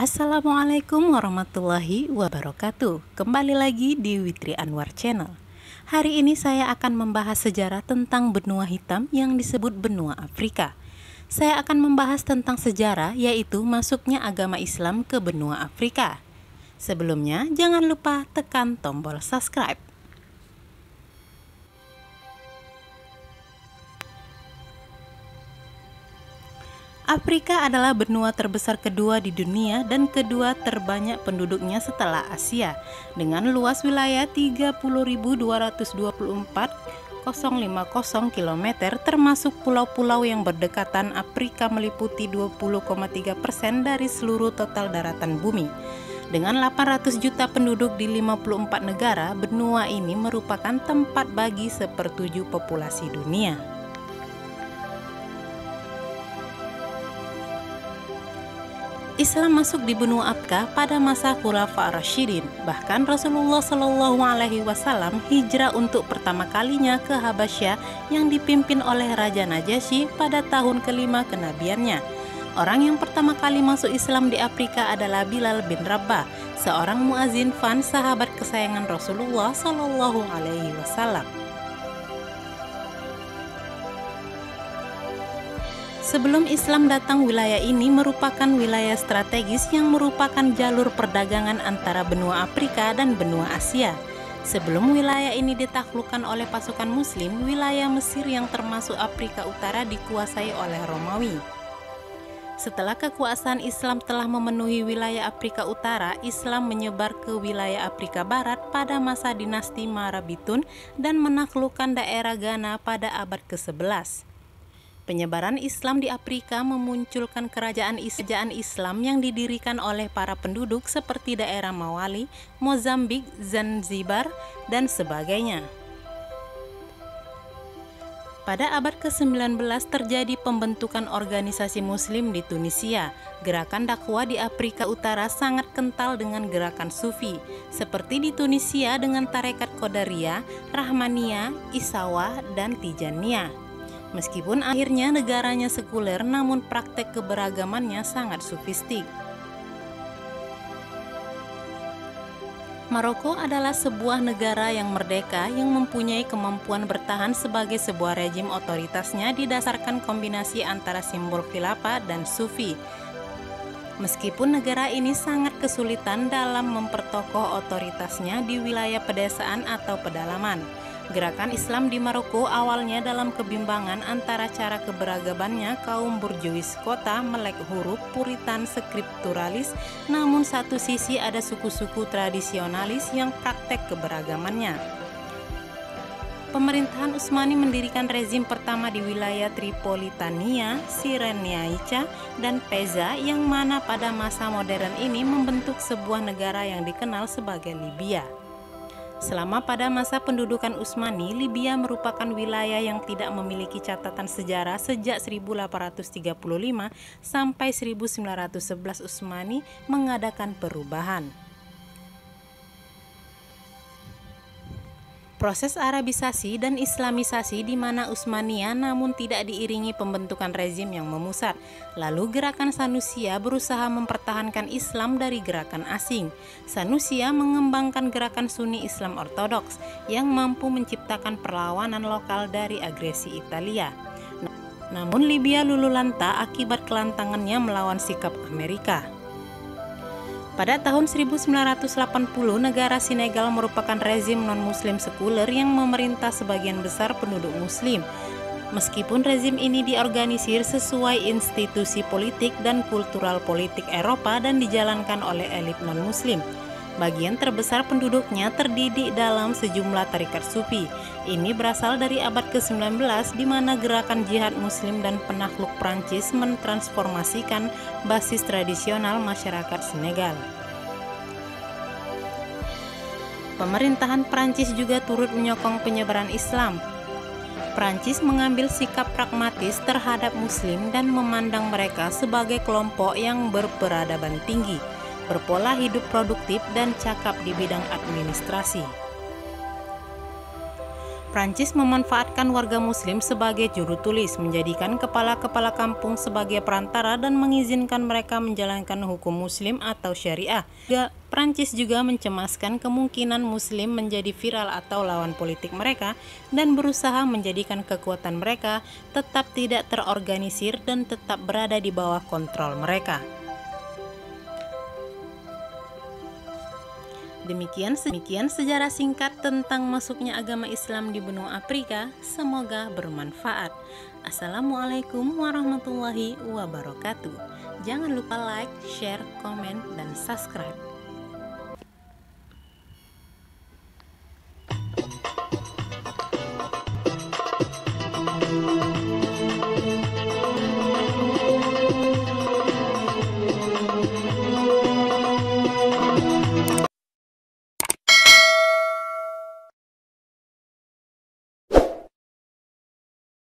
Assalamualaikum warahmatullahi wabarakatuh. Kembali lagi di Witri Anwar Channel. Hari ini saya akan membahas sejarah tentang benua hitam yang disebut benua Afrika. Saya akan membahas tentang sejarah, yaitu masuknya agama Islam ke benua Afrika. Sebelumnya, jangan lupa tekan tombol subscribe. Afrika adalah benua terbesar kedua di dunia dan kedua terbanyak penduduknya setelah Asia, dengan luas wilayah 30.224,050 km, termasuk pulau-pulau yang berdekatan. Afrika meliputi 20,3% dari seluruh total daratan bumi. Dengan 800 juta penduduk di 54 negara, benua ini merupakan tempat bagi sepertujuh populasi dunia. Islam masuk di benua Afrika pada masa Khulafa Ar-Rasyidin. Bahkan Rasulullah Shallallahu Alaihi Wasallam hijrah untuk pertama kalinya ke Habasyah yang dipimpin oleh Raja Najasyi pada tahun kelima kenabiannya. Orang yang pertama kali masuk Islam di Afrika adalah Bilal bin Rabah, seorang muazin fan sahabat kesayangan Rasulullah Shallallahu Alaihi Wasallam. Sebelum Islam datang, wilayah ini merupakan wilayah strategis yang merupakan jalur perdagangan antara benua Afrika dan benua Asia. Sebelum wilayah ini ditaklukkan oleh pasukan Muslim, wilayah Mesir yang termasuk Afrika Utara dikuasai oleh Romawi. Setelah kekuasaan Islam telah memenuhi wilayah Afrika Utara, Islam menyebar ke wilayah Afrika Barat pada masa dinasti Marabitun dan menaklukkan daerah Ghana pada abad ke-11. Penyebaran Islam di Afrika memunculkan kerajaan Islam yang didirikan oleh para penduduk seperti daerah Mawali, Mozambik, Zanzibar, dan sebagainya. Pada abad ke-19 terjadi pembentukan organisasi Muslim di Tunisia. Gerakan dakwah di Afrika Utara sangat kental dengan gerakan Sufi, seperti di Tunisia dengan tarekat Qadariyah, Rahmaniyah, Isawah, dan Tijaniyah. Meskipun akhirnya negaranya sekuler, namun praktek keberagamannya sangat sufistik. Maroko adalah sebuah negara yang merdeka yang mempunyai kemampuan bertahan sebagai sebuah rejim. Otoritasnya didasarkan kombinasi antara simbol khilafah dan sufi. Meskipun negara ini sangat kesulitan dalam memperkokoh otoritasnya di wilayah pedesaan atau pedalaman. Gerakan Islam di Maroko awalnya dalam kebimbangan antara cara keberagamannya kaum burjuis kota, melek huruf, puritan, skripturalis, namun satu sisi ada suku-suku tradisionalis yang praktek keberagamannya. Pemerintahan Utsmani mendirikan rezim pertama di wilayah Tripolitania, Cyrenaica, dan Peza, yang mana pada masa modern ini membentuk sebuah negara yang dikenal sebagai Libya. Selama pada masa pendudukan Utsmani, Libya merupakan wilayah yang tidak memiliki catatan sejarah sejak 1835 sampai 1911 Utsmani mengadakan perubahan. Proses Arabisasi dan Islamisasi di mana Utsmaniyah namun tidak diiringi pembentukan rezim yang memusat. Lalu gerakan Sanusia berusaha mempertahankan Islam dari gerakan asing. Sanusia mengembangkan gerakan Sunni Islam Ortodoks yang mampu menciptakan perlawanan lokal dari agresi Italia. Namun Libya luluhlanta akibat kelantangannya melawan sikap Amerika. Pada tahun 1980, negara Senegal merupakan rezim non-muslim sekuler yang memerintah sebagian besar penduduk muslim. Meskipun rezim ini diorganisir sesuai institusi politik dan kultural politik Eropa dan dijalankan oleh elit non-muslim, bagian terbesar penduduknya terdidik dalam sejumlah tarekat sufi. Ini berasal dari abad ke-19 di mana gerakan jihad muslim dan penakluk Prancis mentransformasikan basis tradisional masyarakat Senegal. Pemerintahan Prancis juga turut menyokong penyebaran Islam. Prancis mengambil sikap pragmatis terhadap muslim dan memandang mereka sebagai kelompok yang berperadaban tinggi, berpola hidup produktif dan cakap di bidang administrasi. Prancis memanfaatkan warga muslim sebagai juru tulis, menjadikan kepala-kepala kampung sebagai perantara dan mengizinkan mereka menjalankan hukum muslim atau syariah. Prancis juga mencemaskan kemungkinan muslim menjadi viral atau lawan politik mereka dan berusaha menjadikan kekuatan mereka tetap tidak terorganisir dan tetap berada di bawah kontrol mereka. Demikian sejarah singkat tentang masuknya agama Islam di benua Afrika. Semoga bermanfaat. Assalamualaikum warahmatullahi wabarakatuh. Jangan lupa like, share, komen, dan subscribe.